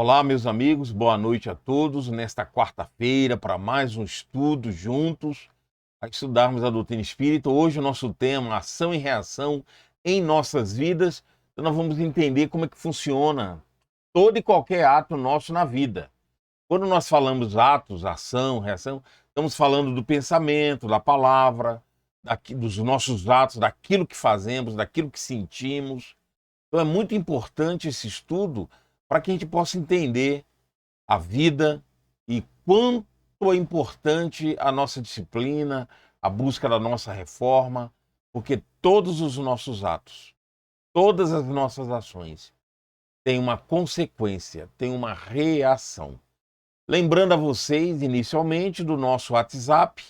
Olá, meus amigos, boa noite a todos. Nesta quarta-feira, para mais um estudo juntos, a estudarmos a doutrina espírita. Hoje, o nosso tema, ação e reação em nossas vidas. Então, nós vamos entender como é que funciona todo e qualquer ato nosso na vida. Quando nós falamos atos, ação, reação, estamos falando do pensamento, da palavra, dos nossos atos, daquilo que fazemos, daquilo que sentimos. Então, é muito importante esse estudo para que a gente possa entender a vida e quanto é importante a nossa disciplina, a busca da nossa reforma, porque todos os nossos atos, todas as nossas ações têm uma consequência, têm uma reação. Lembrando a vocês, inicialmente, do nosso WhatsApp,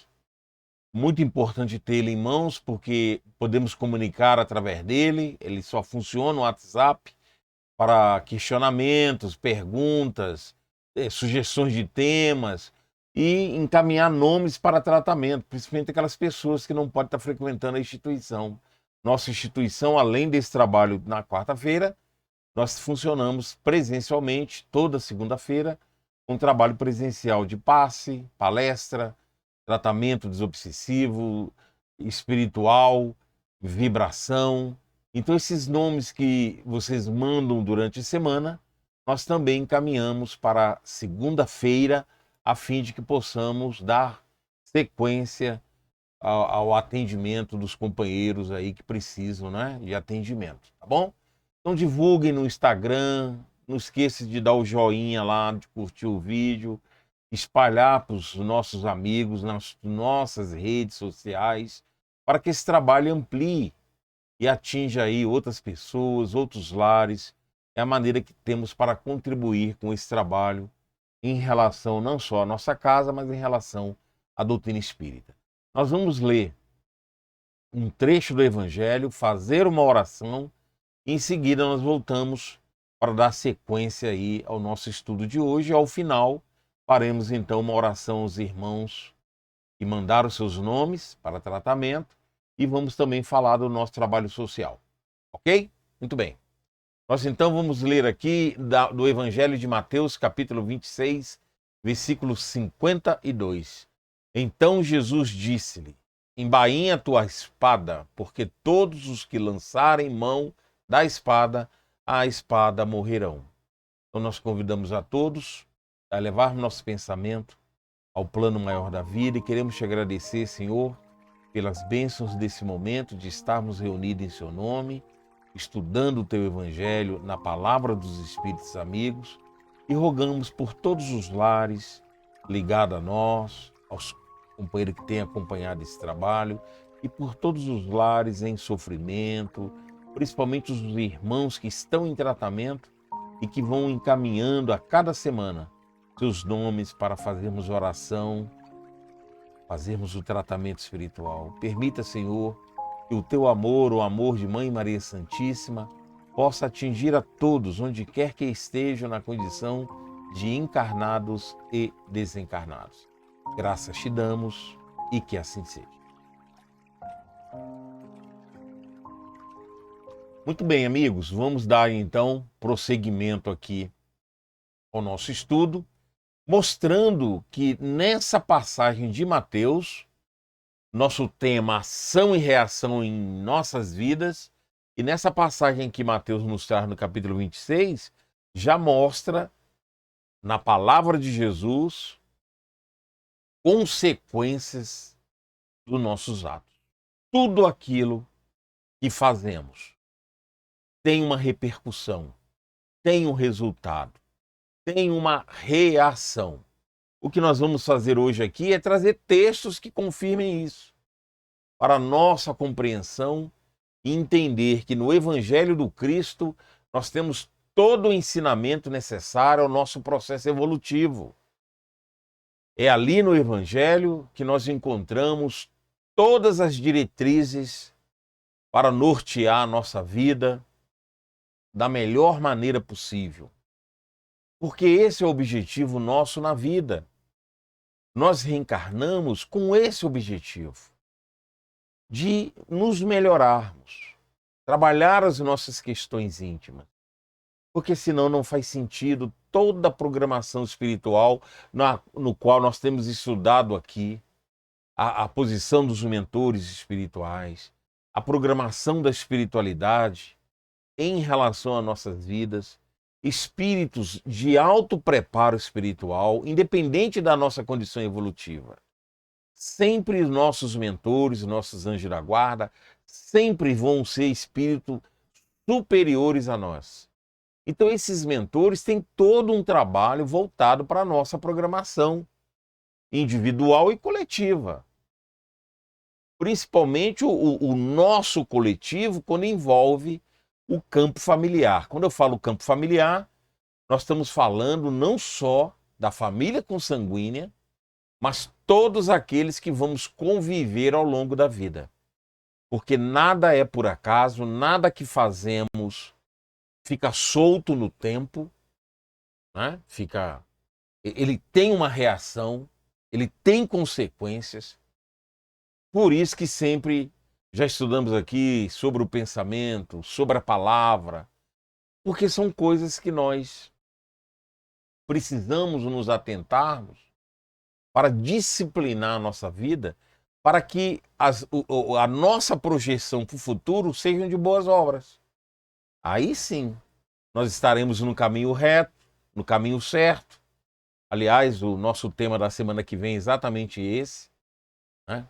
muito importante tê-lo em mãos, porque podemos comunicar através dele, ele só funciona no WhatsApp, para questionamentos, perguntas, sugestões de temas e encaminhar nomes para tratamento, principalmente aquelas pessoas que não podem estar frequentando a instituição. Nossa instituição, além desse trabalho na quarta-feira, nós funcionamos presencialmente toda segunda-feira, com trabalho presencial de passe, palestra, tratamento desobsessivo, espiritual, vibração. Então, esses nomes que vocês mandam durante a semana, nós também encaminhamos para segunda-feira, a fim de que possamos dar sequência ao atendimento dos companheiros aí que precisam, né, de atendimento, tá bom? Então divulguem no Instagram, não esqueça de dar o joinha lá, de curtir o vídeo, espalhar para os nossos amigos nas nossas redes sociais, para que esse trabalho amplie e atinja aí outras pessoas, outros lares. É a maneira que temos para contribuir com esse trabalho em relação não só à nossa casa, mas em relação à doutrina espírita. Nós vamos ler um trecho do Evangelho, fazer uma oração e em seguida nós voltamos para dar sequência aí ao nosso estudo de hoje. Ao final, faremos então uma oração aos irmãos que mandaram seus nomes para tratamento e vamos também falar do nosso trabalho social. Ok? Muito bem. Nós então vamos ler aqui do Evangelho de Mateus, capítulo 26, versículo 52. Então Jesus disse-lhe: embainha a tua espada, porque todos os que lançarem mão da espada, a espada morrerão. Então nós convidamos a todos a levar nosso pensamento ao plano maior da vida e queremos te agradecer, Senhor, pelas bênçãos desse momento de estarmos reunidos em seu nome, estudando o teu Evangelho na palavra dos Espíritos amigos e rogamos por todos os lares ligados a nós, aos companheiros que têm acompanhado esse trabalho e por todos os lares em sofrimento, principalmente os irmãos que estão em tratamento e que vão encaminhando a cada semana seus nomes para fazermos oração, fazermos o tratamento espiritual. Permita, Senhor, que o teu amor, o amor de Mãe Maria Santíssima, possa atingir a todos, onde quer que estejam na condição de encarnados e desencarnados. Graças te damos e que assim seja. Muito bem, amigos, vamos dar então prosseguimento aqui ao nosso estudo, mostrando que nessa passagem de Mateus, nosso tema ação e reação em nossas vidas, e nessa passagem que Mateus nos traz no capítulo 26, já mostra na palavra de Jesus consequências dos nossos atos. Tudo aquilo que fazemos tem uma repercussão, tem um resultado, tem uma reação. O que nós vamos fazer hoje aqui é trazer textos que confirmem isso, para a nossa compreensão e entender que no Evangelho do Cristo nós temos todo o ensinamento necessário ao nosso processo evolutivo. É ali no Evangelho que nós encontramos todas as diretrizes para nortear a nossa vida da melhor maneira possível. Porque esse é o objetivo nosso na vida. Nós reencarnamos com esse objetivo, de nos melhorarmos, trabalhar as nossas questões íntimas, porque senão não faz sentido toda a programação espiritual no qual nós temos estudado aqui, a posição dos mentores espirituais, a programação da espiritualidade em relação às nossas vidas, espíritos de alto preparo espiritual, independente da nossa condição evolutiva. Sempre os nossos mentores, nossos anjos da guarda, sempre vão ser espíritos superiores a nós. Então esses mentores têm todo um trabalho voltado para a nossa programação individual e coletiva. Principalmente o nosso coletivo quando envolve o campo familiar. Quando eu falo campo familiar, nós estamos falando não só da família consanguínea, mas todos aqueles que vamos conviver ao longo da vida. Porque nada é por acaso, nada que fazemos fica solto no tempo, né? Ele tem uma reação, ele tem consequências. Por isso que sempre já estudamos aqui sobre o pensamento, sobre a palavra, porque são coisas que nós precisamos nos atentarmos para disciplinar a nossa vida, para que a nossa projeção para o futuro sejam de boas obras. Aí sim, nós estaremos no caminho reto, no caminho certo. Aliás, o nosso tema da semana que vem é exatamente esse, né?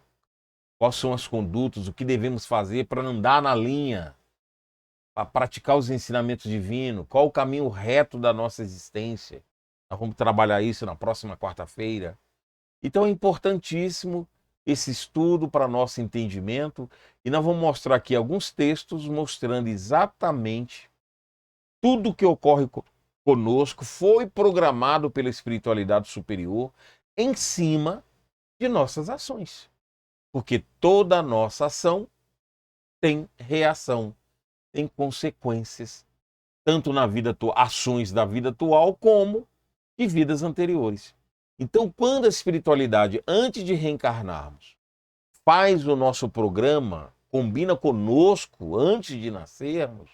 Quais são as condutas, o que devemos fazer para andar na linha, para praticar os ensinamentos divinos, qual o caminho reto da nossa existência. Nós vamos trabalhar isso na próxima quarta-feira. Então é importantíssimo esse estudo para nosso entendimento e nós vamos mostrar aqui alguns textos mostrando exatamente tudo o que ocorre conosco foi programado pela espiritualidade superior em cima de nossas ações. Porque toda a nossa ação tem reação, tem consequências, tanto na vida ações da vida atual como de vidas anteriores. Então, quando a espiritualidade, antes de reencarnarmos, faz o nosso programa, combina conosco antes de nascermos,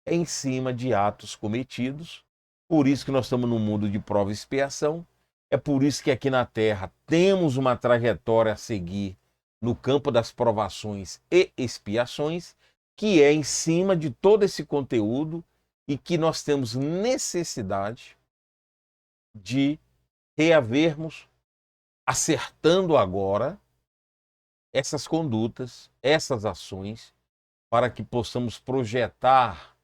é em cima de atos cometidos. Por isso que nós estamos num mundo de prova e expiação. É por isso que aqui na Terra temos uma trajetória a seguir no campo das provações e expiações, que é em cima de todo esse conteúdo e que nós temos necessidade de reavermos, acertando agora essas condutas, essas ações, para que possamos projetar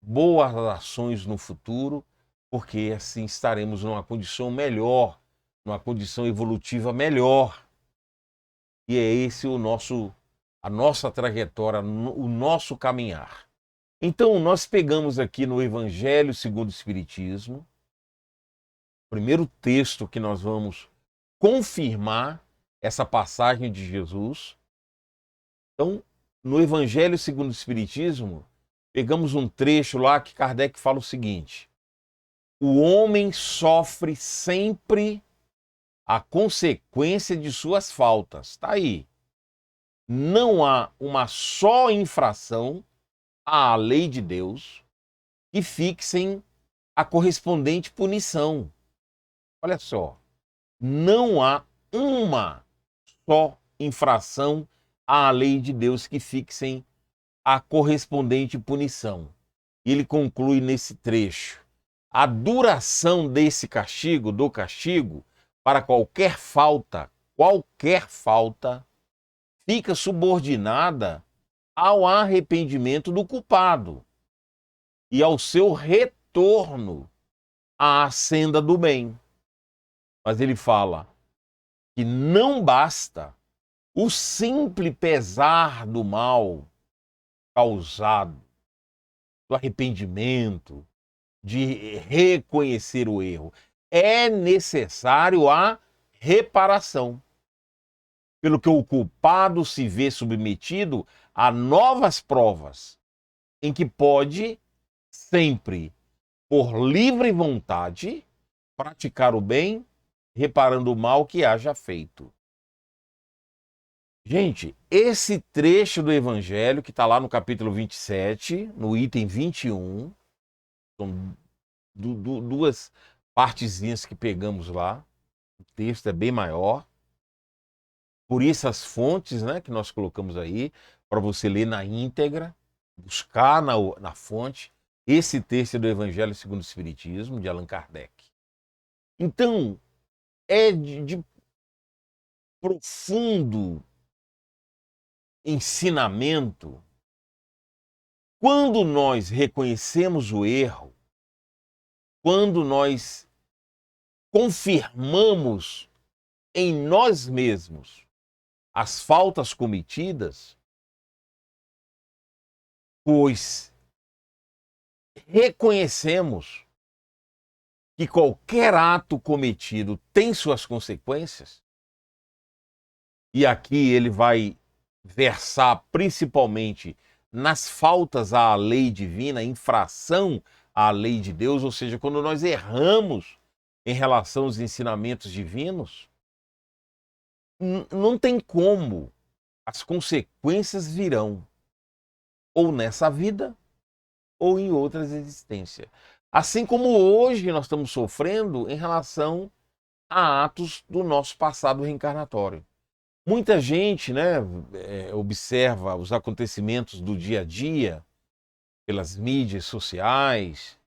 boas ações no futuro, porque assim estaremos numa condição melhor, numa condição evolutiva melhor. E é esse a nossa trajetória, o nosso caminhar. Então, nós pegamos aqui no Evangelho segundo o Espiritismo, o primeiro texto que nós vamos confirmar essa passagem de Jesus. Então, no Evangelho segundo o Espiritismo, pegamos um trecho lá que Kardec fala o seguinte: o homem sofre sempre a consequência de suas faltas. Está aí. Não há uma só infração à lei de Deus que fixem a correspondente punição. Olha só, não há uma só infração à lei de Deus que fixem a correspondente punição. E ele conclui nesse trecho: a duração desse castigo, do castigo, para qualquer falta, fica subordinada ao arrependimento do culpado e ao seu retorno à senda do bem. Mas ele fala que não basta o simples pesar do mal causado, do arrependimento, de reconhecer o erro. É necessário a reparação, pelo que o culpado se vê submetido a novas provas, em que pode sempre, por livre vontade, praticar o bem, reparando o mal que haja feito. Gente, esse trecho do Evangelho, que está lá no capítulo 27, no item 21, São duas partezinhas que pegamos lá. O texto é bem maior. Por isso as fontes, né, que nós colocamos aí, para você ler na íntegra, buscar na fonte. Esse texto é do Evangelho segundo o Espiritismo, de Allan Kardec. Então, é de profundo ensinamento quando nós reconhecemos o erro, quando nós confirmamos em nós mesmos as faltas cometidas, pois reconhecemos que qualquer ato cometido tem suas consequências, e aqui ele vai versar principalmente nas faltas à lei divina, infração à lei de Deus, ou seja, quando nós erramos em relação aos ensinamentos divinos, não tem como, as consequências virão, ou nessa vida, ou em outras existências. Assim como hoje nós estamos sofrendo em relação a atos do nosso passado reencarnatório. Muita gente, né, observa os acontecimentos do dia a dia pelas mídias sociais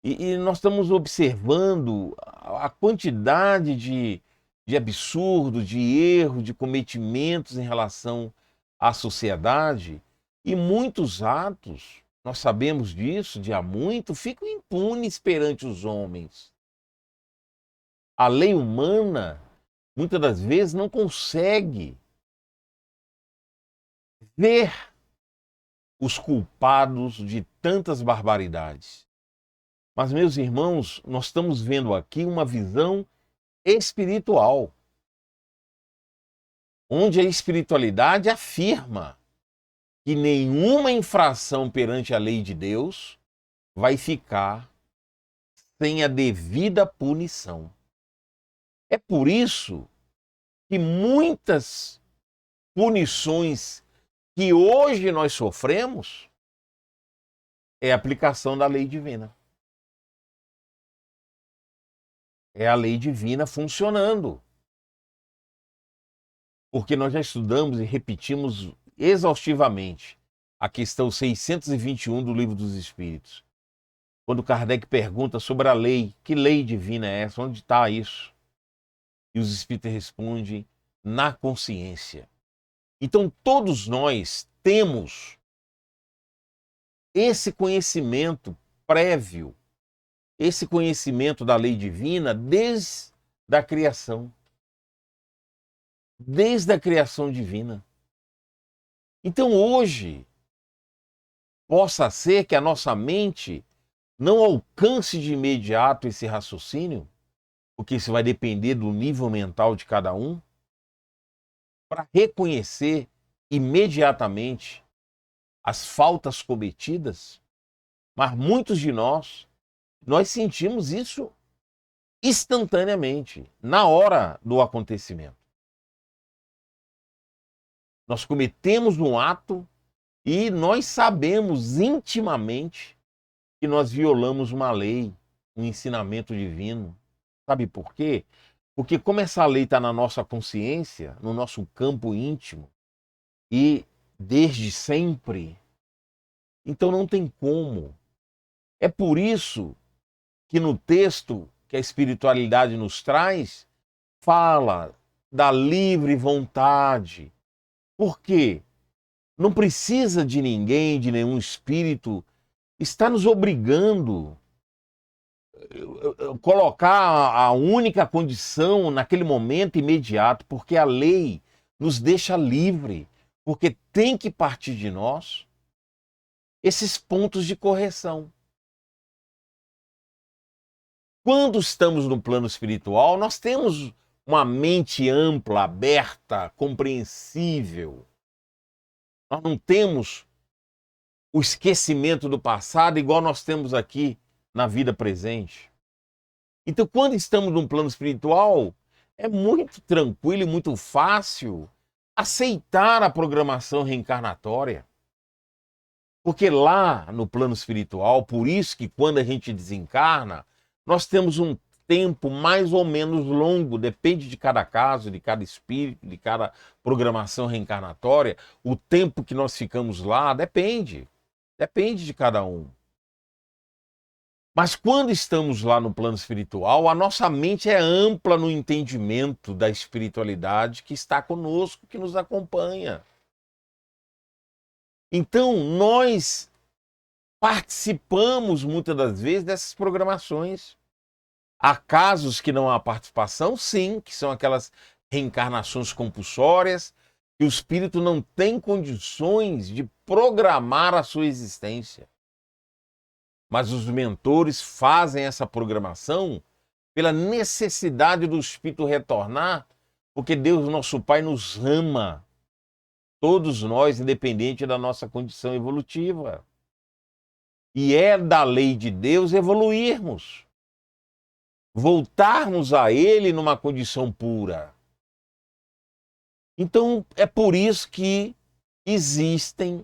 e nós estamos observando a quantidade de absurdo, de erro, de cometimentos em relação à sociedade, e muitos atos, nós sabemos disso de há muito, ficam impunes perante os homens. A lei humana, muitas das vezes, não consegue ver os culpados de tantas barbaridades. Mas, meus irmãos, nós estamos vendo aqui uma visão espiritual, onde a espiritualidade afirma que nenhuma infração perante a lei de Deus vai ficar sem a devida punição. É por isso que muitas punições que hoje nós sofremos é a aplicação da lei divina. É a lei divina funcionando. Porque nós já estudamos e repetimos exaustivamente a questão 621 do Livro dos Espíritos. Quando Kardec pergunta sobre a lei, que lei divina é essa? Onde está isso? E os Espíritos respondem, na consciência. Então todos nós temos esse conhecimento prévio, esse conhecimento da lei divina desde a criação. Desde a criação divina. Então hoje, possa ser que a nossa mente não alcance de imediato esse raciocínio, porque isso vai depender do nível mental de cada um, para reconhecer imediatamente as faltas cometidas, mas muitos de nós sentimos isso instantaneamente, na hora do acontecimento. Nós cometemos um ato e nós sabemos intimamente que nós violamos uma lei, um ensinamento divino. Sabe por quê? Porque como essa lei está na nossa consciência, no nosso campo íntimo, e desde sempre, então não tem como. É por isso que no texto que a espiritualidade nos traz, fala da livre vontade. Por quê? Não precisa de ninguém, de nenhum espírito, está nos obrigando a colocar a única condição naquele momento imediato, porque a lei nos deixa livre, porque tem que partir de nós esses pontos de correção. Quando estamos no plano espiritual, nós temos uma mente ampla, aberta, compreensível. Nós não temos o esquecimento do passado igual nós temos aqui na vida presente. Então, quando estamos num plano espiritual, é muito tranquilo e muito fácil aceitar a programação reencarnatória. Porque lá no plano espiritual, por isso que quando a gente desencarna, nós temos um tempo mais ou menos longo, depende de cada caso, de cada espírito, de cada programação reencarnatória, o tempo que nós ficamos lá depende de cada um. Mas quando estamos lá no plano espiritual, a nossa mente é ampla no entendimento da espiritualidade que está conosco, que nos acompanha. Então, nós participamos muitas das vezes dessas programações. Há casos que não há participação, sim, que são aquelas reencarnações compulsórias, que o espírito não tem condições de programar a sua existência. Mas os mentores fazem essa programação pela necessidade do espírito retornar, porque Deus, nosso Pai, nos ama, todos nós, independente da nossa condição evolutiva. E é da lei de Deus evoluirmos, voltarmos a Ele numa condição pura. Então, é por isso que existem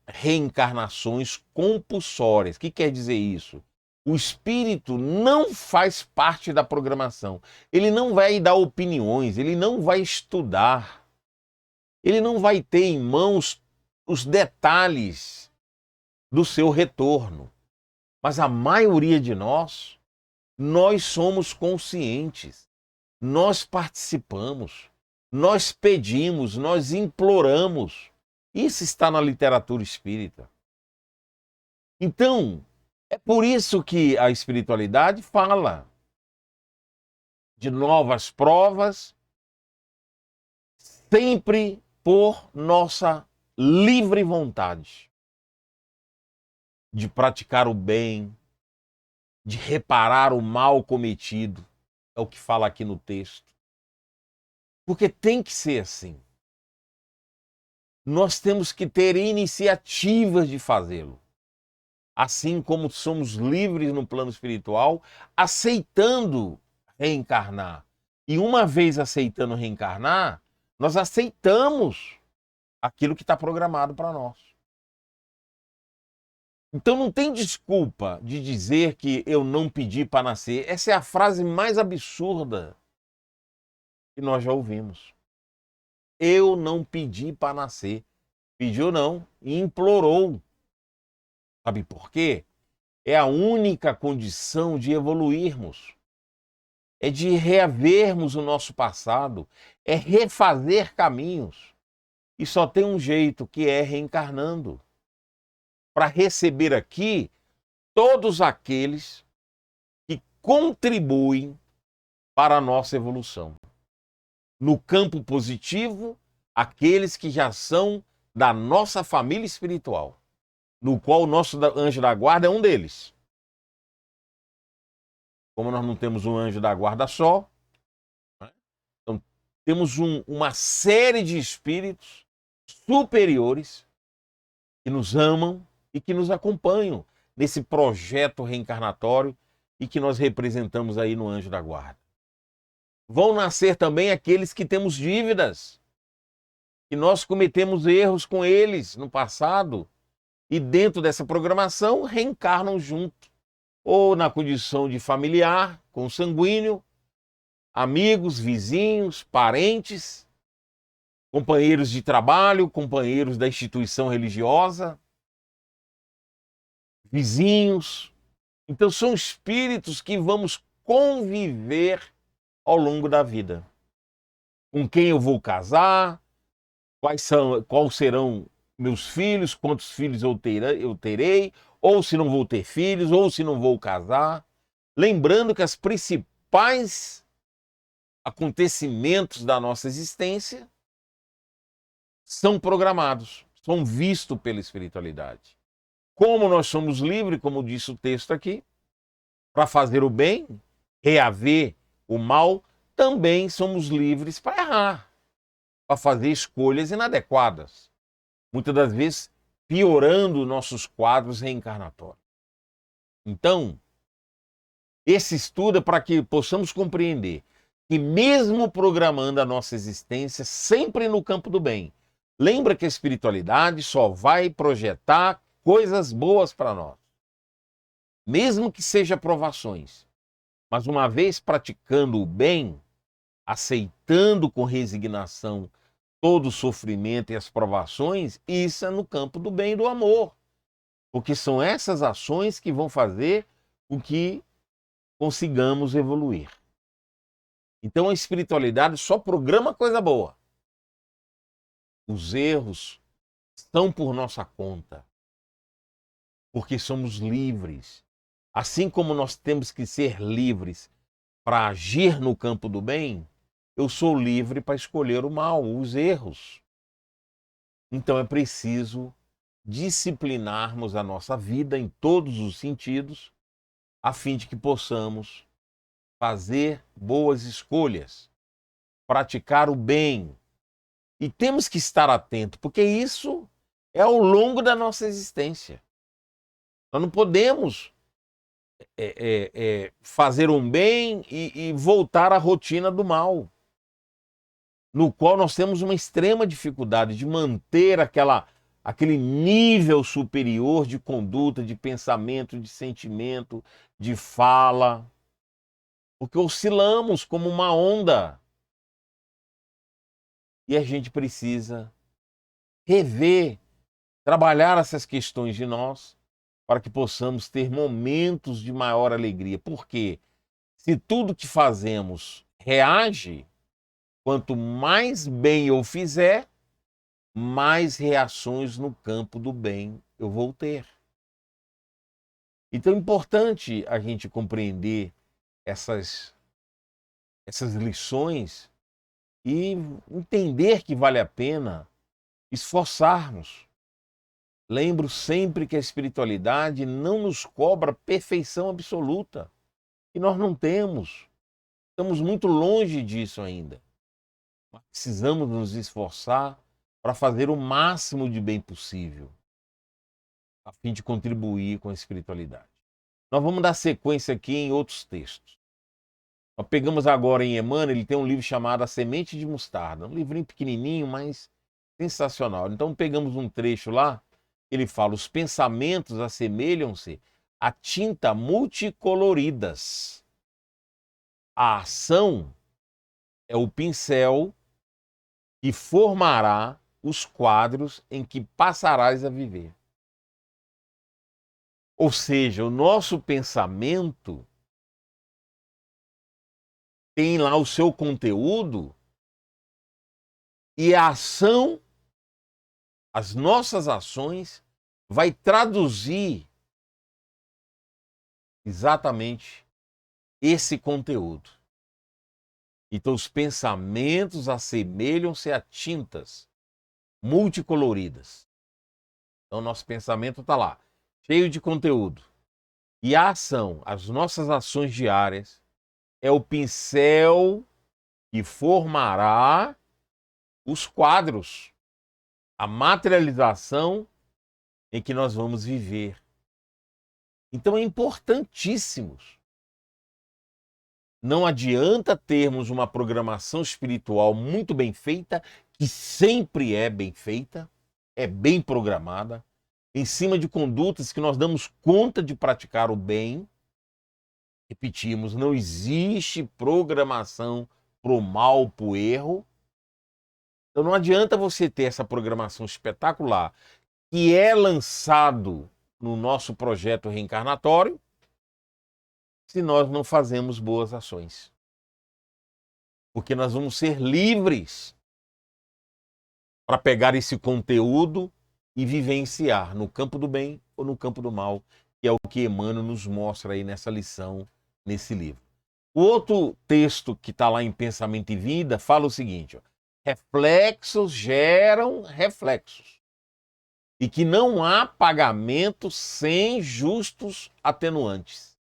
reencarnações compulsórias. O que quer dizer isso? O espírito não faz parte da programação. Ele não vai dar opiniões, ele não vai estudar. Ele não vai ter em mãos os detalhes do seu retorno. Mas a maioria de nós somos conscientes. Nós participamos, nós pedimos, nós imploramos. Isso está na literatura espírita. Então, é por isso que a espiritualidade fala de novas provas, sempre por nossa livre vontade de praticar o bem, de reparar o mal cometido. É o que fala aqui no texto. Porque tem que ser assim. Nós temos que ter iniciativas de fazê-lo. Assim como somos livres no plano espiritual, aceitando reencarnar. E uma vez aceitando reencarnar, nós aceitamos aquilo que está programado para nós. Então não tem desculpa de dizer que eu não pedi para nascer. Essa é a frase mais absurda que nós já ouvimos. Eu não pedi para nascer. Pediu não, e implorou. Sabe por quê? É a única condição de evoluirmos. É de reavermos o nosso passado. É refazer caminhos. E só tem um jeito, que é reencarnando. Para receber aqui todos aqueles que contribuem para a nossa evolução. No campo positivo, aqueles que já são da nossa família espiritual, no qual o nosso anjo da guarda é um deles. Como nós não temos um anjo da guarda só, então temos uma série de espíritos superiores que nos amam e que nos acompanham nesse projeto reencarnatório e que nós representamos aí no anjo da guarda. Vão nascer também aqueles que temos dívidas, que nós cometemos erros com eles no passado e dentro dessa programação reencarnam junto, ou na condição de familiar, consanguíneo, amigos, vizinhos, parentes, companheiros de trabalho, companheiros da instituição religiosa, vizinhos. Então são espíritos que vamos conviver ao longo da vida. Com quem eu vou casar, quais serão meus filhos, quantos filhos eu terei, ou se não vou ter filhos, ou se não vou casar. Lembrando que os principais acontecimentos da nossa existência são programados, são vistos pela espiritualidade. Como nós somos livres, como disse o texto aqui, para fazer o bem, reaver o mal, também somos livres para errar, para fazer escolhas inadequadas, muitas das vezes piorando nossos quadros reencarnatórios. Então, esse estudo é para que possamos compreender que mesmo programando a nossa existência sempre no campo do bem, Lembra que a espiritualidade só vai projetar coisas boas para nós, mesmo que seja provações. Mas uma vez praticando o bem, aceitando com resignação todo o sofrimento e as provações, isso é no campo do bem e do amor. Porque são essas ações que vão fazer com que consigamos evoluir. Então a espiritualidade só programa coisa boa. Os erros são por nossa conta, porque somos livres. Assim como nós temos que ser livres para agir no campo do bem, eu sou livre para escolher o mal, os erros. Então é preciso disciplinarmos a nossa vida em todos os sentidos, a fim de que possamos fazer boas escolhas, praticar o bem. E temos que estar atentos, porque isso é ao longo da nossa existência. Nós não podemos fazer um bem e voltar à rotina do mal, no qual nós temos uma extrema dificuldade de manter aquele nível superior de conduta, de pensamento, de sentimento, de fala, porque oscilamos como uma onda. E a gente precisa rever, trabalhar essas questões de nós, para que possamos ter momentos de maior alegria. Porque se tudo que fazemos reage, quanto mais bem eu fizer, mais reações no campo do bem eu vou ter. Então é importante a gente compreender essas lições e entender que vale a pena esforçarmos. Lembro sempre que a espiritualidade não nos cobra perfeição absoluta, e nós não temos. Estamos muito longe disso ainda. Mas precisamos nos esforçar para fazer o máximo de bem possível, a fim de contribuir com a espiritualidade. Nós vamos dar sequência aqui em outros textos. Nós pegamos agora em Emmanuel, ele tem um livro chamado A Semente de Mostarda, um livrinho pequenininho, mas sensacional. Então pegamos um trecho lá, ele fala: os pensamentos assemelham-se a tinta multicoloridas. A ação é o pincel que formará os quadros em que passarás a viver. Ou seja, o nosso pensamento tem lá o seu conteúdo e a ação, as nossas ações, vai traduzir exatamente esse conteúdo. Então, os pensamentos assemelham-se a tintas multicoloridas. Então, nosso pensamento está lá, cheio de conteúdo. E a ação, as nossas ações diárias, é o pincel que formará os quadros, a materialização em que nós vamos viver. Então é importantíssimo. Não adianta termos uma programação espiritual muito bem feita, que sempre é bem feita, é bem programada, em cima de condutas que nós damos conta de praticar o bem. Repetimos, não existe programação para o mal, para o erro. Então não adianta você ter essa programação espetacular que é lançado no nosso projeto reencarnatório se nós não fazemos boas ações. Porque nós vamos ser livres para pegar esse conteúdo e vivenciar no campo do bem ou no campo do mal, que é o que Emmanuel nos mostra aí nessa lição, nesse livro. O outro texto que está lá em Pensamento e Vida fala o seguinte: ó, reflexos geram reflexos, e que não há pagamento sem justos atenuantes.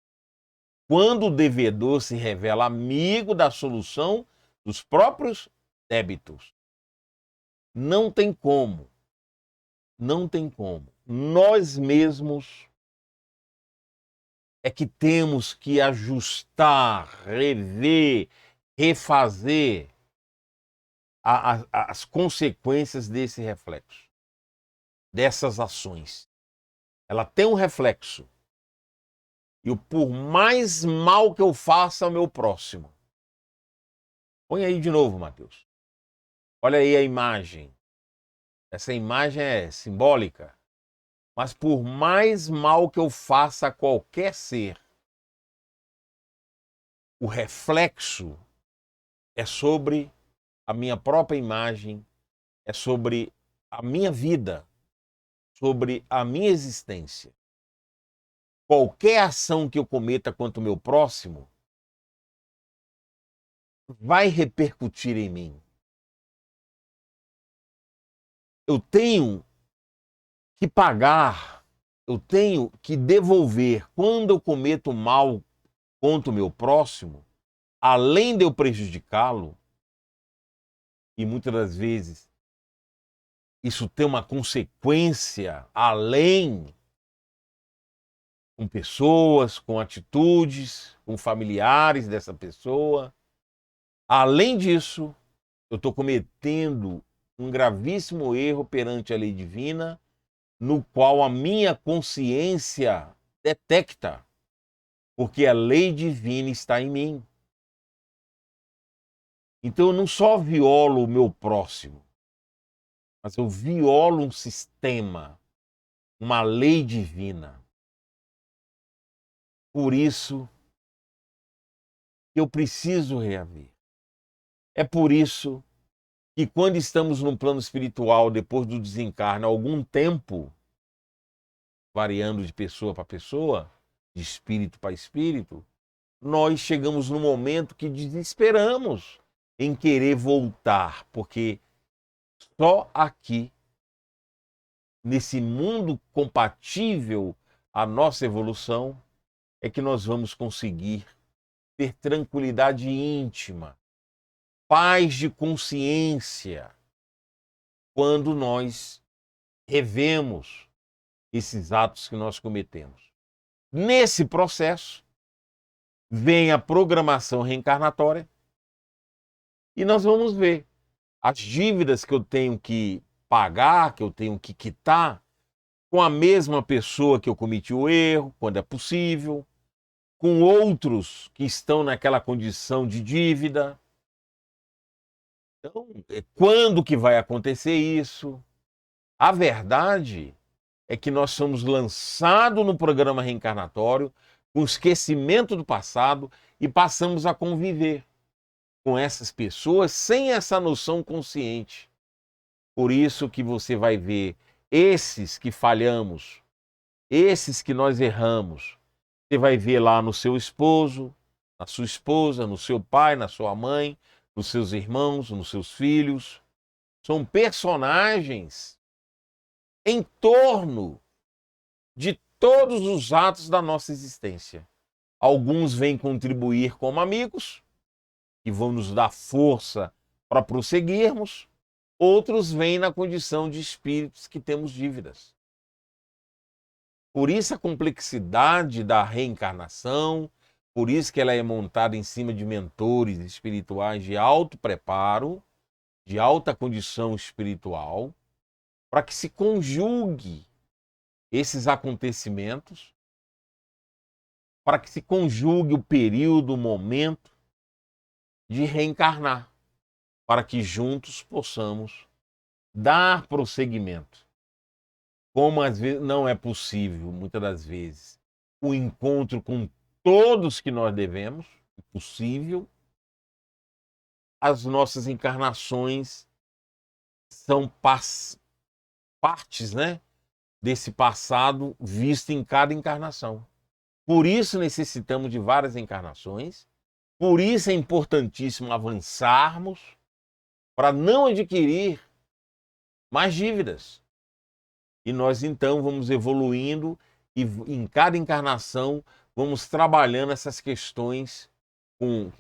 Quando o devedor se revela amigo da solução dos próprios débitos. Não tem como. Não tem como. Nós mesmos é que temos que ajustar, rever, refazer as consequências desse reflexo, dessas ações. Ela tem um reflexo. E por mais mal que eu faça ao meu próximo. Põe aí de novo, Mateus. Olha aí a imagem. Essa imagem é simbólica. Mas por mais mal que eu faça a qualquer ser, o reflexo é sobre a minha própria imagem, é sobre a minha vida, sobre a minha existência. Qualquer ação que eu cometa contra o meu próximo vai repercutir em mim. Eu tenho que pagar, eu tenho que devolver quando eu cometo mal contra o meu próximo, além de eu prejudicá-lo, e muitas das vezes isso tem uma consequência além, com pessoas, com atitudes, com familiares dessa pessoa. Além disso, eu estou cometendo um gravíssimo erro perante a lei divina, no qual a minha consciência detecta, porque a lei divina está em mim. Então eu não só violo o meu próximo, mas eu violo um sistema, uma lei divina. Por isso eu preciso reaver. É por isso que quando estamos no plano espiritual, depois do desencarne, há algum tempo, variando de pessoa para pessoa, de espírito para espírito, nós chegamos no momento que desesperamos em querer voltar, porque só aqui, nesse mundo compatível à nossa evolução, é que nós vamos conseguir ter tranquilidade íntima, paz de consciência, quando nós revemos esses atos que nós cometemos. Nesse processo, vem a programação reencarnatória e nós vamos ver as dívidas que eu tenho que pagar, que eu tenho que quitar, com a mesma pessoa que eu cometi o erro, quando é possível, com outros que estão naquela condição de dívida. Então, quando que vai acontecer isso? A verdade é que nós somos lançados no programa reencarnatório com esquecimento do passado e passamos a conviver com essas pessoas sem essa noção consciente. Por isso que você vai ver esses que falhamos, esses que nós erramos, você vai ver lá no seu esposo, na sua esposa, no seu pai, na sua mãe, nos seus irmãos, nos seus filhos. São personagens em torno de todos os atos da nossa existência. Alguns vêm contribuir como amigos, que vão nos dar força para prosseguirmos. Outros vêm na condição de espíritos que temos dívidas. Por isso a complexidade da reencarnação, por isso que ela é montada em cima de mentores espirituais de alto preparo, de alta condição espiritual, para que se conjugue esses acontecimentos, para que se conjugue o período, o momento de reencarnar, para que juntos possamos dar prosseguimento. Como às vezes não é possível, muitas das vezes, o encontro com todos que nós devemos, possível, as nossas encarnações são partes, né, desse passado visto em cada encarnação. Por isso necessitamos de várias encarnações, por isso é importantíssimo avançarmos para não adquirir mais dívidas. E nós então vamos evoluindo e em cada encarnação vamos trabalhando essas questões com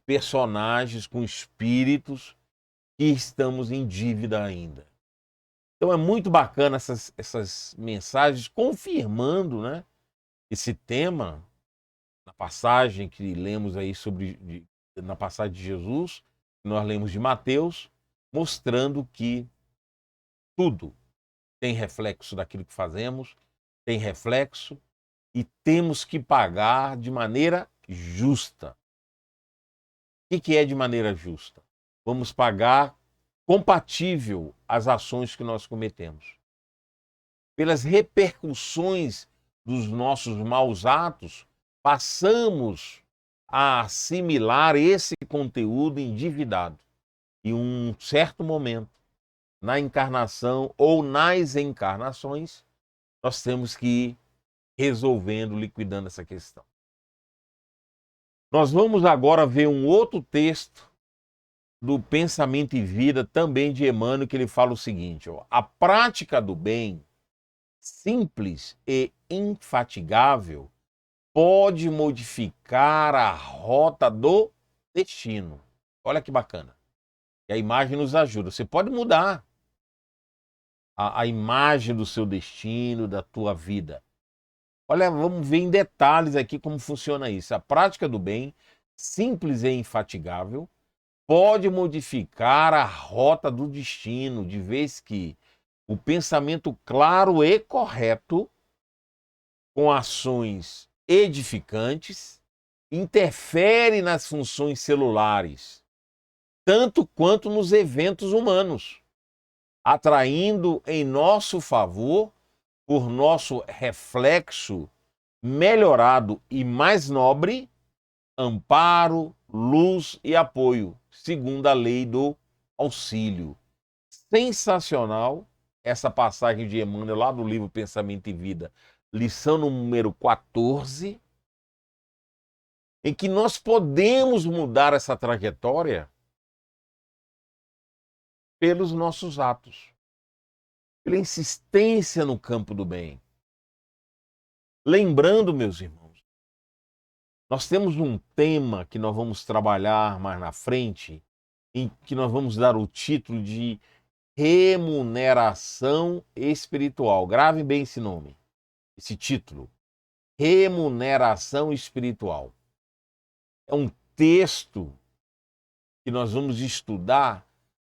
personagens, com espíritos que estamos em dívida ainda. Então é muito bacana essas mensagens confirmando, né, esse tema na passagem que lemos aí na passagem de Jesus, que nós lemos de Mateus, mostrando que tudo tem reflexo daquilo que fazemos, tem reflexo e temos que pagar de maneira justa. O que é de maneira justa? Vamos pagar compatível às ações que nós cometemos. Pelas repercussões dos nossos maus atos, passamos a assimilar esse conteúdo endividado. Em um certo momento, na encarnação ou nas encarnações, nós temos que ir resolvendo, liquidando essa questão. Nós vamos agora ver um outro texto do Pensamento e Vida, também de Emmanuel, que ele fala o seguinte: a prática do bem, simples e infatigável, pode modificar a rota do destino. Olha que bacana. E a imagem nos ajuda. Você pode mudar a imagem do seu destino, da tua vida. Olha, vamos ver em detalhes aqui como funciona isso. A prática do bem, simples e infatigável, pode modificar a rota do destino, de vez que o pensamento claro e correto, com ações edificantes, interfere nas funções celulares, tanto quanto nos eventos humanos, atraindo em nosso favor, por nosso reflexo melhorado e mais nobre, amparo, luz e apoio, segundo a lei do auxílio. Sensacional essa passagem de Emmanuel lá do livro Pensamento e Vida, lição número 14, em que nós podemos mudar essa trajetória pelos nossos atos, pela insistência no campo do bem. Lembrando, meus irmãos, nós temos um tema que nós vamos trabalhar mais na frente, em que nós vamos dar o título de remuneração espiritual. Grave bem esse nome, esse título. Remuneração espiritual. É um texto que nós vamos estudar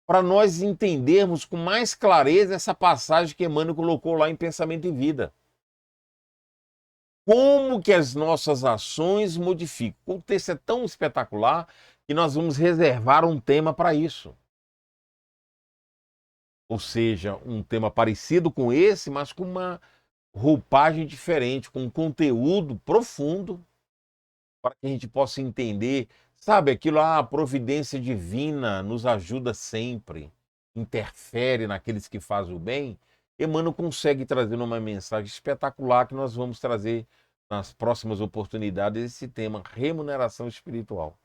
para nós entendermos com mais clareza essa passagem que Emmanuel colocou lá em Pensamento e Vida. Como que as nossas ações modificam. O texto é tão espetacular que nós vamos reservar um tema para isso. Ou seja, um tema parecido com esse, mas com uma roupagem diferente, com um conteúdo profundo, para que a gente possa entender, sabe, aquilo, a providência divina nos ajuda sempre, interfere naqueles que fazem o bem. Emmanuel consegue trazer uma mensagem espetacular que nós vamos trazer nas próximas oportunidades, esse tema, remuneração espiritual.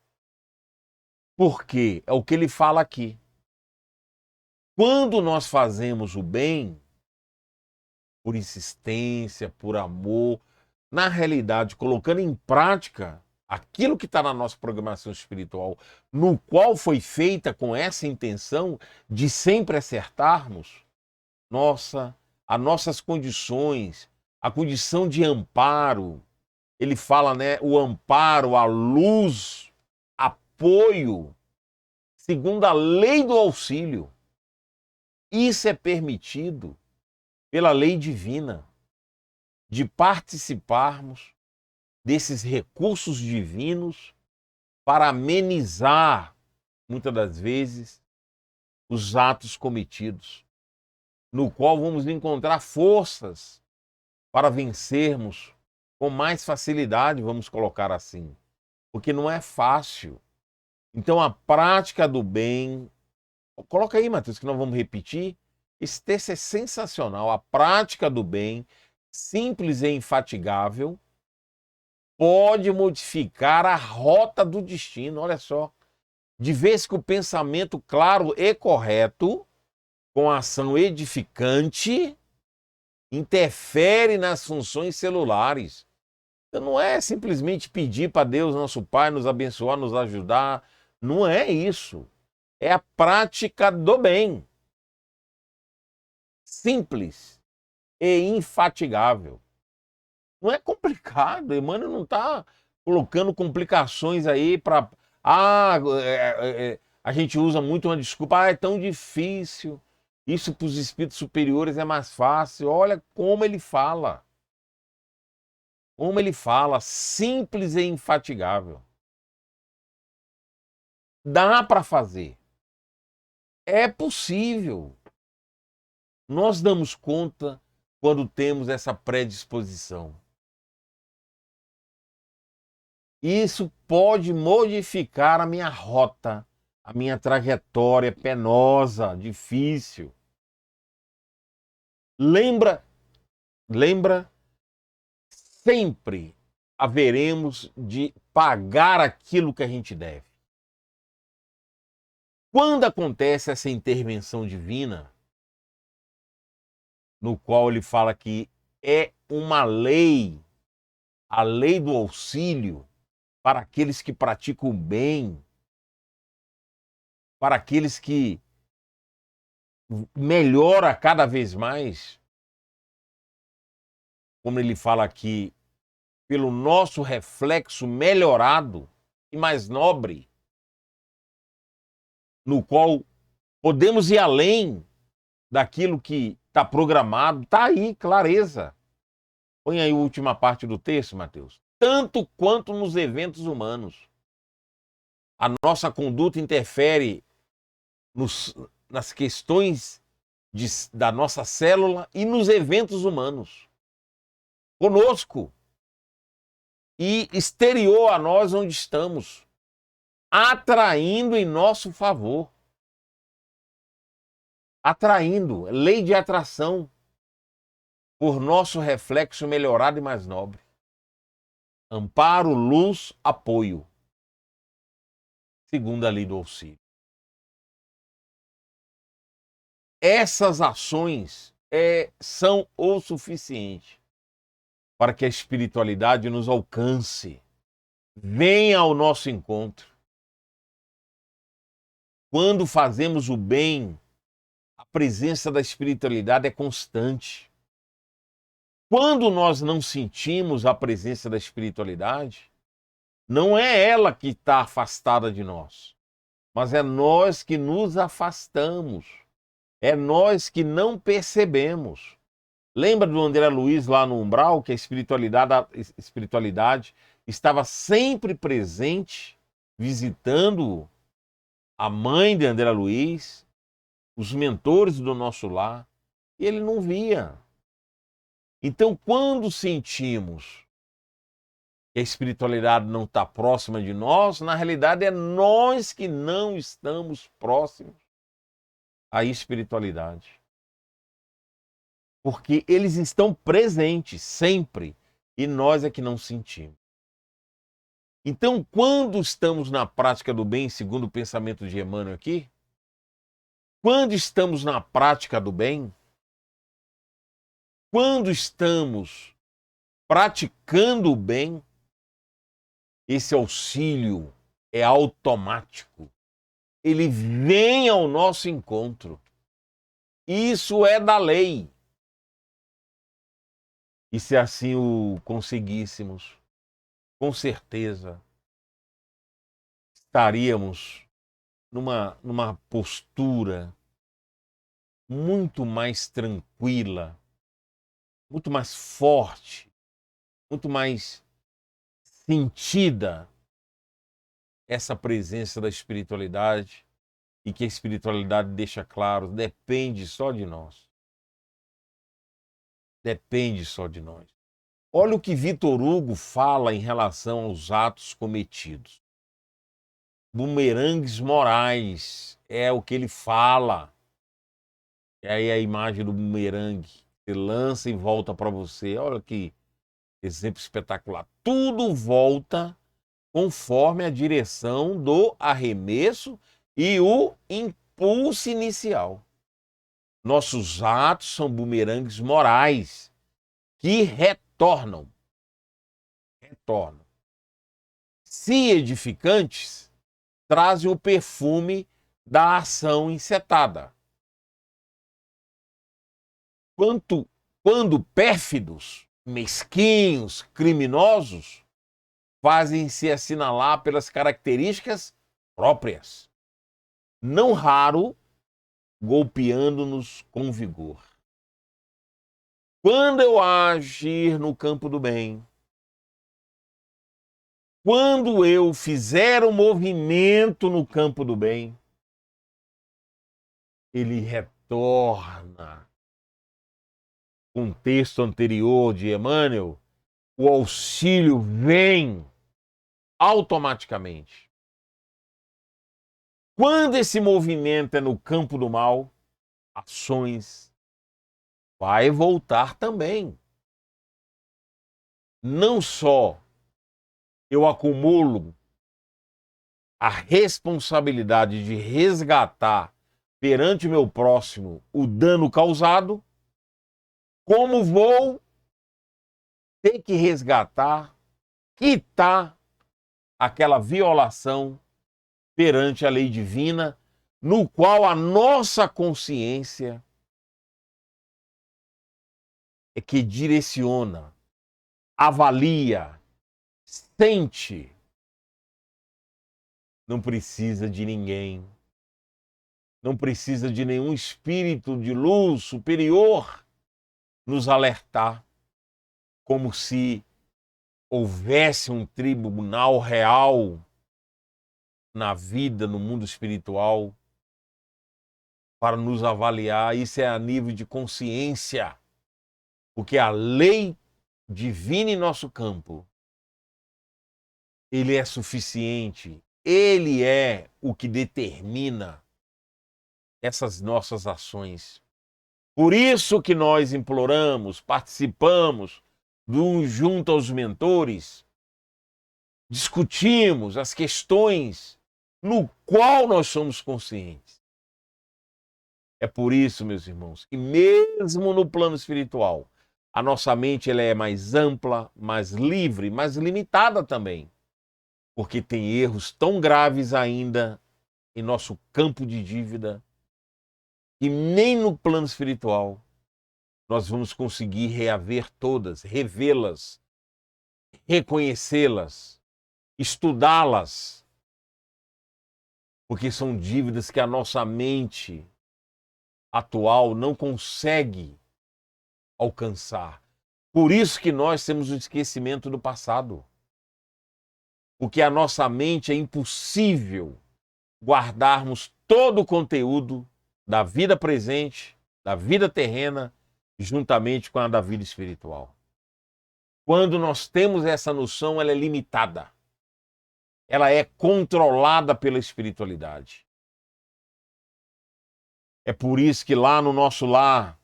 Por quê? É o que ele fala aqui. Quando nós fazemos o bem, por insistência, por amor, na realidade, colocando em prática aquilo que está na nossa programação espiritual, no qual foi feita com essa intenção de sempre acertarmos, as nossas condições, a condição de amparo, ele fala, né, o amparo, a luz, apoio, segundo a lei do auxílio. Isso é permitido pela lei divina, de participarmos desses recursos divinos para amenizar, muitas das vezes, os atos cometidos, no qual vamos encontrar forças para vencermos com mais facilidade, vamos colocar assim, porque não é fácil. Então a prática do bem, coloca aí, Matheus, que nós vamos repetir. Esse texto é sensacional. A prática do bem, simples e infatigável, pode modificar a rota do destino. Olha só. De vez que o pensamento claro e correto, com ação edificante, interfere nas funções celulares. Então não é simplesmente pedir para Deus, nosso Pai, nos abençoar, nos ajudar. Não é isso. É a prática do bem. Simples e infatigável. Não é complicado. Emmanuel não está colocando complicações aí para... A gente usa muito uma desculpa, é tão difícil. Isso para os espíritos superiores é mais fácil. Olha como ele fala. Como ele fala, simples e infatigável. Dá para fazer. É possível. Nós damos conta quando temos essa predisposição. Isso pode modificar a minha rota, a minha trajetória penosa, difícil. Lembra, sempre haveremos de pagar aquilo que a gente deve. Quando acontece essa intervenção divina, no qual ele fala que é uma lei, a lei do auxílio para aqueles que praticam o bem, para aqueles que melhoram cada vez mais, como ele fala aqui, pelo nosso reflexo melhorado e mais nobre, no qual podemos ir além daquilo que está programado, está aí, clareza. Põe aí a última parte do texto, Mateus. Tanto quanto nos eventos humanos. A nossa conduta interfere nas questões da nossa célula e nos eventos humanos. Conosco. E exterior a nós onde estamos. Atraindo em nosso favor. Atraindo. Lei de atração. Por nosso reflexo melhorado e mais nobre. Amparo, luz, apoio. Segundo a lei do auxílio. Essas ações são o suficiente para que a espiritualidade nos alcance, venha ao nosso encontro. Quando fazemos o bem, a presença da espiritualidade é constante. Quando nós não sentimos a presença da espiritualidade, não é ela que está afastada de nós, mas é nós que nos afastamos. É nós que não percebemos. Lembra do André Luiz lá no umbral, que a espiritualidade estava sempre presente, visitando a mãe de André Luiz, os mentores do nosso lar, e ele não via. Então, quando sentimos que a espiritualidade não está próxima de nós, na realidade é nós que não estamos próximos à espiritualidade. Porque eles estão presentes sempre e nós é que não sentimos. Então, quando estamos na prática do bem, segundo o pensamento de Emmanuel aqui, quando estamos na prática do bem, quando estamos praticando o bem, esse auxílio é automático. Ele vem ao nosso encontro. Isso é da lei. E se assim o conseguíssemos, com certeza estaríamos numa postura muito mais tranquila, muito mais forte, muito mais sentida essa presença da espiritualidade, e que a espiritualidade deixa claro, depende só de nós. Depende só de nós. Olha o que Vitor Hugo fala em relação aos atos cometidos. Bumerangues morais é o que ele fala. E aí a imagem do bumerangue, você lança e volta para você. Olha que exemplo espetacular. Tudo volta conforme a direção do arremesso e o impulso inicial. Nossos atos são bumerangues morais que retornam. Se edificantes, trazem o perfume da ação encetada. Quando pérfidos, mesquinhos, criminosos, fazem-se assinalar pelas características próprias. não raro golpeando-nos com vigor. Quando eu agir no campo do bem, quando eu fizer um movimento no campo do bem, ele retorna. Com o texto anterior de Emmanuel, o auxílio vem automaticamente. Quando esse movimento é no campo do mal, ações vai voltar também. Não só eu acumulo a responsabilidade de resgatar perante o meu próximo o dano causado, como vou ter que resgatar, quitar aquela violação perante a lei divina, no qual a nossa consciência é que direciona, avalia, sente. Não precisa de ninguém, não precisa de nenhum espírito de luz superior nos alertar, como se houvesse um tribunal real na vida, no mundo espiritual, para nos avaliar. Isso é a nível de consciência, porque a lei divina em nosso campo, ele é suficiente, ele é o que determina essas nossas ações. Por isso que nós imploramos, participamos junto aos mentores, discutimos as questões no qual nós somos conscientes. É por isso, meus irmãos, que mesmo no plano espiritual, a nossa mente ela é mais ampla, mais livre, mais limitada também, porque tem erros tão graves ainda em nosso campo de dívida que nem no plano espiritual nós vamos conseguir reaver todas, revê-las, reconhecê-las, estudá-las, porque são dívidas que a nossa mente atual não consegue alcançar. Por isso que nós temos o esquecimento do passado. Porque a nossa mente é impossível guardarmos todo o conteúdo da vida presente, da vida terrena, juntamente com a da vida espiritual. Quando nós temos essa noção, ela é limitada. Ela é controlada pela espiritualidade. É por isso que lá no nosso lar,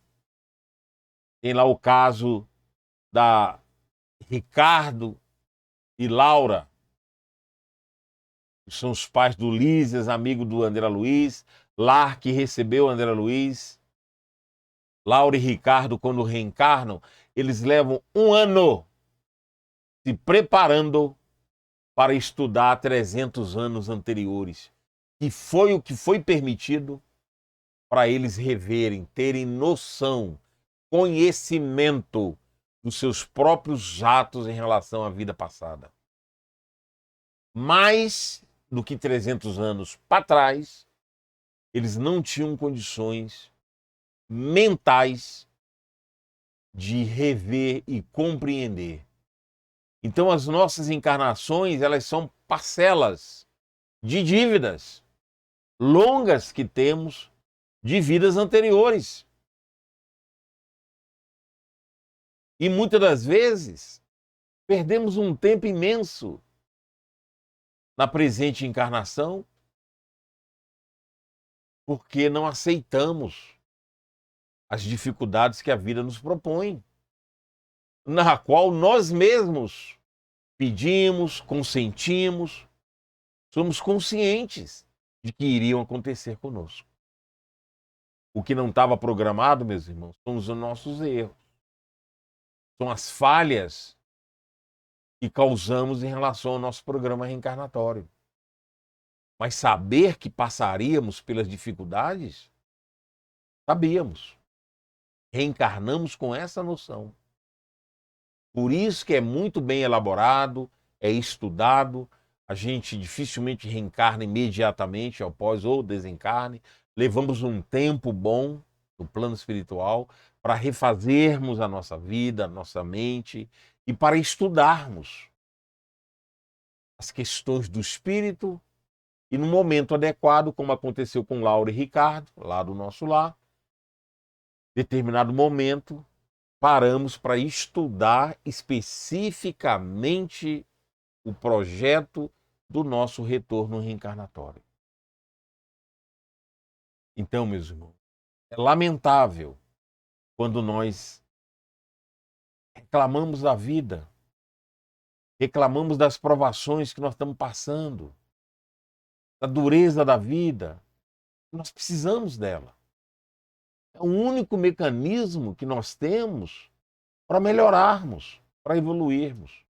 tem lá o caso da Ricardo e Laura, que são os pais do Lísias, amigo do André Luiz, lar que recebeu o André Luiz. Laura e Ricardo, quando reencarnam, eles levam 1 ano se preparando para estudar 300 anos anteriores, que foi o que foi permitido para eles reverem, terem noção, conhecimento dos seus próprios atos em relação à vida passada. Mais do que 300 anos para trás, eles não tinham condições mentais de rever e compreender. Então as nossas encarnações, elas são parcelas de dívidas longas que temos de vidas anteriores. E muitas das vezes perdemos um tempo imenso na presente encarnação porque não aceitamos as dificuldades que a vida nos propõe, na qual nós mesmos pedimos, consentimos, somos conscientes de que iriam acontecer conosco. O que não estava programado, meus irmãos, são os nossos erros, são as falhas que causamos em relação ao nosso programa reencarnatório. Mas saber que passaríamos pelas dificuldades, sabíamos. Reencarnamos com essa noção. Por isso que é muito bem elaborado, é estudado a gente dificilmente reencarna imediatamente após ou desencarne. Levamos um tempo bom no plano espiritual para refazermos a nossa vida, a nossa mente e para estudarmos as questões do espírito e no momento adequado, como aconteceu com Laura e Ricardo, lá do nosso lar, determinado momento, paramos para estudar especificamente o projeto do nosso retorno reencarnatório. Então, meus irmãos, é lamentável quando nós reclamamos da vida, reclamamos das provações que nós estamos passando, da dureza da vida. Nós precisamos dela. É o único mecanismo que nós temos para melhorarmos, para evoluirmos.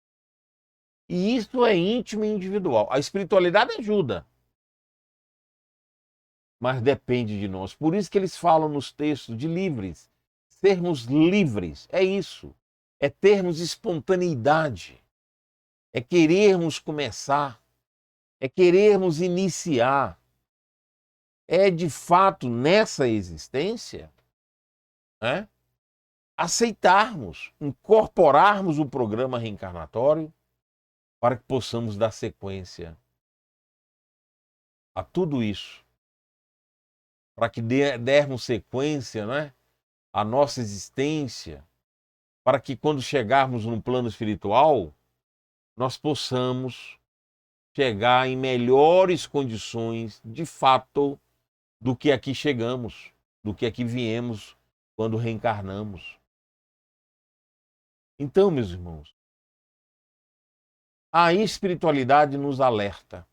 E isso é íntimo e individual. A espiritualidade ajuda, mas depende de nós. Por isso que eles falam nos textos de livres, sermos livres. É isso. É termos espontaneidade. É querermos começar. É querermos iniciar. É de fato nessa existência, né, aceitarmos, incorporarmos o programa reencarnatório para que possamos dar sequência a tudo isso, para que dermos sequência, né, à nossa existência, para que quando chegarmos no plano espiritual, nós possamos chegar em melhores condições, de fato, do que aqui chegamos, do que aqui viemos quando reencarnamos. Então, meus irmãos, a espiritualidade nos alerta,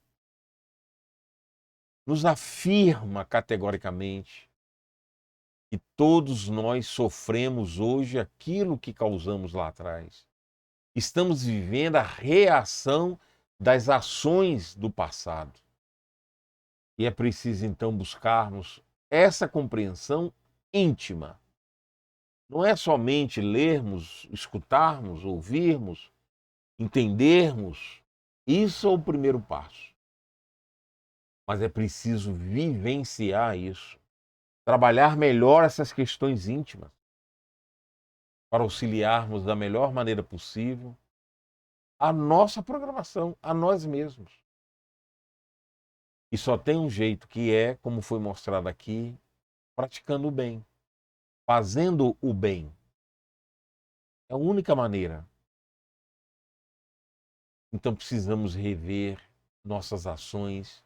nos afirma categoricamente que todos nós sofremos hoje aquilo que causamos lá atrás. Estamos vivendo a reação das ações do passado. E é preciso, então, buscarmos essa compreensão íntima. Não é somente lermos, escutarmos, ouvirmos, entendermos. Isso é o primeiro passo. Mas é preciso vivenciar isso. Trabalhar melhor essas questões íntimas para auxiliarmos da melhor maneira possível a nossa programação, a nós mesmos. E só tem um jeito, que é, como foi mostrado aqui, praticando o bem, fazendo o bem. É a única maneira. Então precisamos rever nossas ações,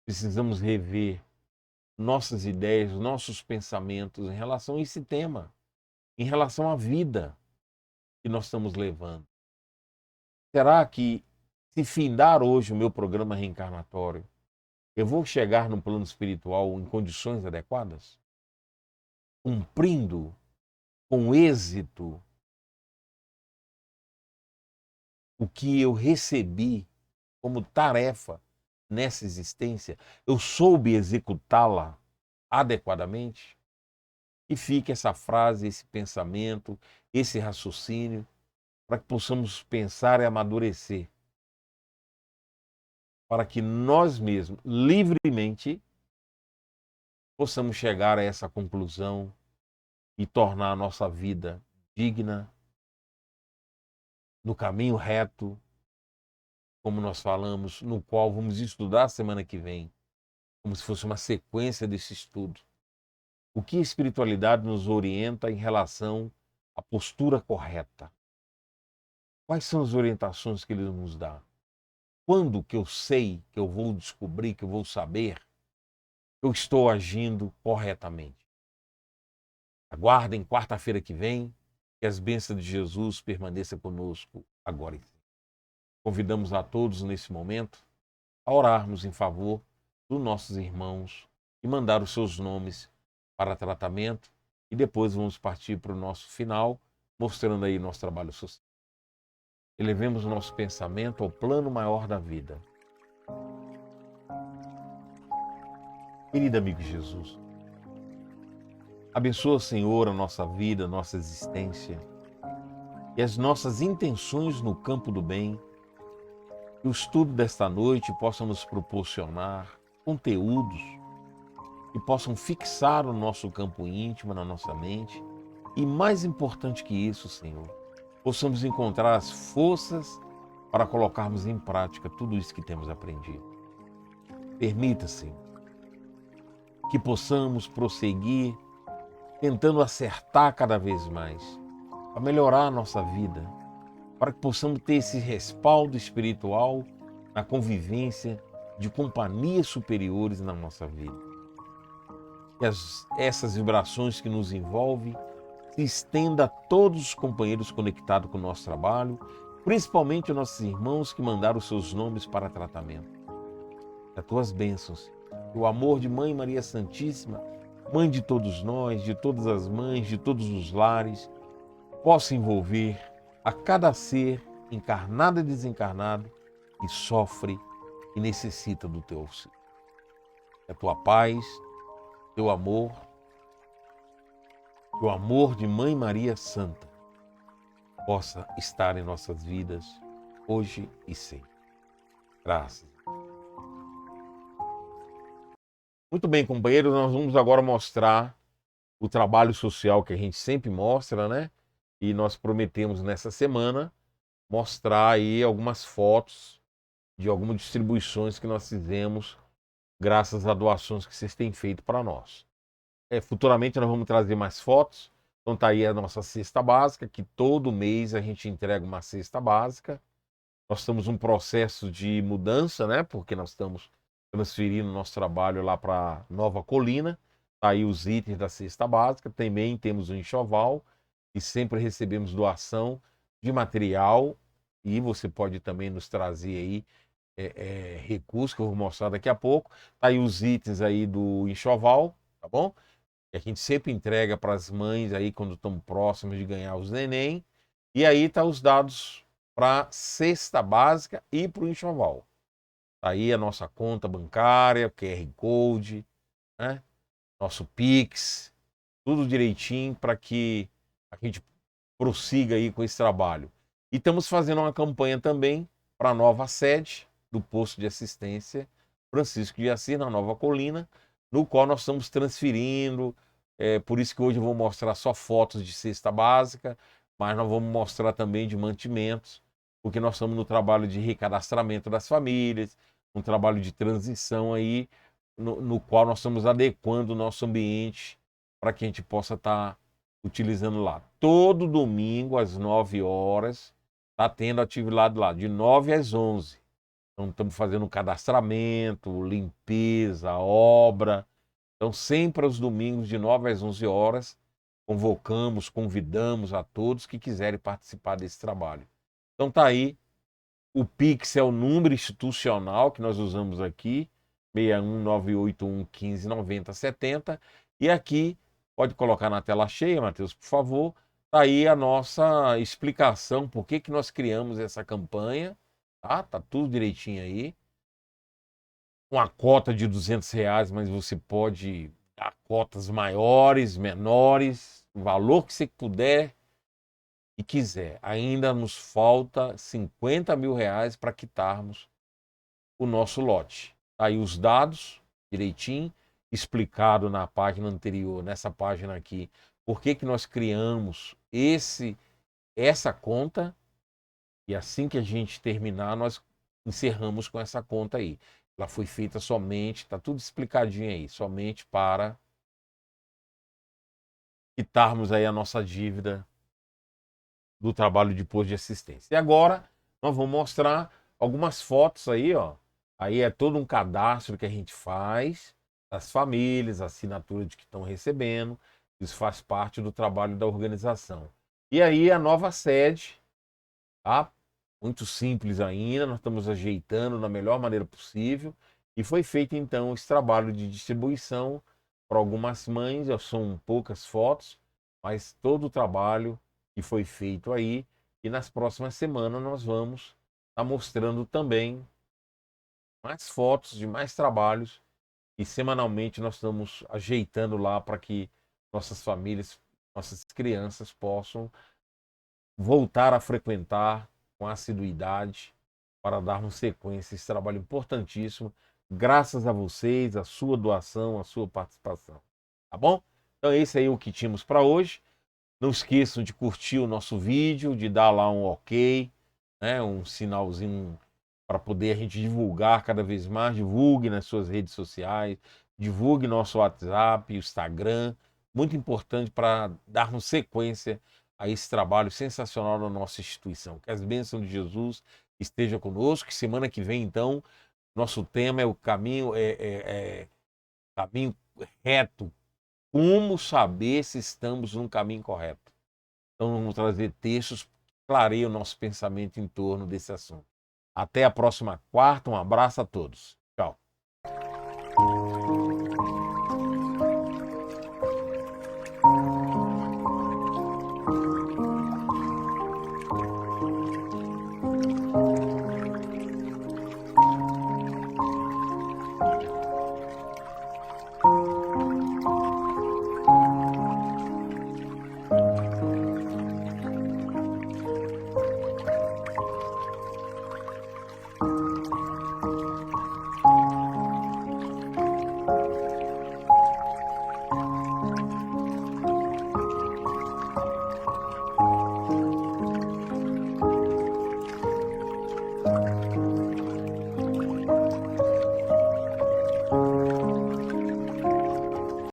precisamos rever nossas ideias, nossos pensamentos em relação a esse tema, em relação à vida que nós estamos levando. Será que, se findar hoje o meu programa reencarnatório, eu vou chegar no plano espiritual em condições adequadas? Cumprindo com êxito o que eu recebi como tarefa nessa existência? Eu soube executá-la adequadamente? E fique essa frase, esse pensamento, esse raciocínio, para que possamos pensar e amadurecer, para que nós mesmos, livremente, possamos chegar a essa conclusão e tornar a nossa vida digna, no caminho reto, como nós falamos, no qual vamos estudar semana que vem, como se fosse uma sequência desse estudo. O que a espiritualidade nos orienta em relação à postura correta? Quais são as orientações que ele nos dá? Quando que eu sei, que eu vou descobrir, que eu vou saber que eu estou agindo corretamente? Aguardem quarta-feira que vem, que as bênçãos de Jesus permaneçam conosco agora e sempre. Convidamos a todos nesse momento a orarmos em favor dos nossos irmãos e mandar os seus nomes para tratamento, e depois vamos partir para o nosso final, mostrando aí nosso trabalho social. Elevemos o nosso pensamento ao plano maior da vida. Querido amigo Jesus, abençoa, Senhor, a nossa vida, a nossa existência e as nossas intenções no campo do bem, que o estudo desta noite possa nos proporcionar conteúdos que possam fixar o nosso campo íntimo na nossa mente e, mais importante que isso, Senhor, possamos encontrar as forças para colocarmos em prática tudo isso que temos aprendido. Permita, Senhor, que possamos prosseguir tentando acertar cada vez mais, para melhorar a nossa vida, para que possamos ter esse respaldo espiritual na convivência de companhias superiores na nossa vida. Que essas vibrações que nos envolvem se estenda a todos os companheiros conectados com o nosso trabalho, principalmente os nossos irmãos que mandaram os seus nomes para tratamento. Que as tuas bênçãos, que o amor de Mãe Maria Santíssima, Mãe de todos nós, de todas as mães, de todos os lares, possa envolver a cada ser encarnado e desencarnado que sofre e necessita do teu auxílio. Que a tua paz, teu amor, que o amor de Mãe Maria Santa possa estar em nossas vidas hoje e sempre. Graças. Muito bem, companheiros, nós vamos agora mostrar o trabalho social que a gente sempre mostra, né? E nós prometemos nessa semana mostrar aí algumas fotos de algumas distribuições que nós fizemos graças a doações que vocês têm feito para nós. Futuramente nós vamos trazer mais fotos. Então tá aí a nossa cesta básica, que todo mês a gente entrega uma cesta básica. Nós estamos num processo de mudança, né? Porque nós estamos transferindo nosso trabalho lá para Nova Colina. Tá aí os itens da cesta básica. Também temos o enxoval, e sempre recebemos doação de material. E você pode também nos trazer aí recursos que eu vou mostrar daqui a pouco. Tá aí os itens aí do enxoval, tá bom? Que a gente sempre entrega para as mães aí quando estão próximos de ganhar os neném. E aí tá os dados para cesta básica e para o enxoval. Tá aí a nossa conta bancária, QR Code, né? Nosso Pix, tudo direitinho para que a gente prossiga aí com esse trabalho. E estamos fazendo uma campanha também para a nova sede do posto de assistência Francisco de Assis, na Nova Colina, no qual nós estamos transferindo. Por isso que hoje eu vou mostrar só fotos de cesta básica, mas nós vamos mostrar também de mantimentos, porque nós estamos no trabalho de recadastramento das famílias, um trabalho de transição aí, no qual nós estamos adequando o nosso ambiente para que a gente possa estar utilizando lá. Todo domingo, às 9 horas, está tendo atividade lá, de 9 às 11. Então, estamos fazendo cadastramento, limpeza, obra. Então, sempre aos domingos, de 9 às 11 horas, convidamos a todos que quiserem participar desse trabalho. Então, tá aí. O Pix é o número institucional que nós usamos aqui, 61981159070. E aqui, pode colocar na tela cheia, Matheus, por favor. Tá aí a nossa explicação, por que nós criamos essa campanha. Tá tudo direitinho aí. Uma cota de R$ 200, mas você pode dar cotas maiores, menores, o valor que você puder e quiser. Ainda nos falta R$ 50 mil para quitarmos o nosso lote. Tá aí os dados direitinho, explicado na página anterior, nessa página aqui, por que nós criamos essa conta. E assim que a gente terminar, nós encerramos com essa conta aí. Ela foi feita somente, está tudo explicadinho aí, somente para quitarmos aí a nossa dívida do trabalho de posto de assistência. E agora nós vamos mostrar algumas fotos aí, ó. Aí é todo um cadastro que a gente faz das famílias, assinatura de que estão recebendo. Isso faz parte do trabalho da organização. E aí a nova sede, tá? Muito simples ainda, nós estamos ajeitando da melhor maneira possível. E foi feito então esse trabalho de distribuição para algumas mães. São poucas fotos, mas todo o trabalho que foi feito aí. E nas próximas semanas nós vamos estar mostrando também mais fotos de mais trabalhos. E semanalmente nós estamos ajeitando lá para que nossas famílias, nossas crianças possam voltar a frequentar com assiduidade para darmos sequência a esse trabalho importantíssimo, graças a vocês, a sua doação, a sua participação. Tá bom? Então esse aí é o que tínhamos para hoje. Não esqueçam de curtir o nosso vídeo, de dar lá um ok, né, um sinalzinho para poder a gente divulgar cada vez mais. Divulgue nas suas redes sociais, divulgue nosso WhatsApp, Instagram. Muito importante para darmos sequência a esse trabalho sensacional da nossa instituição. Que as bênçãos de Jesus estejam conosco. Que semana que vem, então, nosso tema é o caminho, caminho reto. Como saber se estamos no caminho correto? Então vamos trazer textos que clareiam o nosso pensamento em torno desse assunto. Até a próxima quarta. Um abraço a todos. Tchau.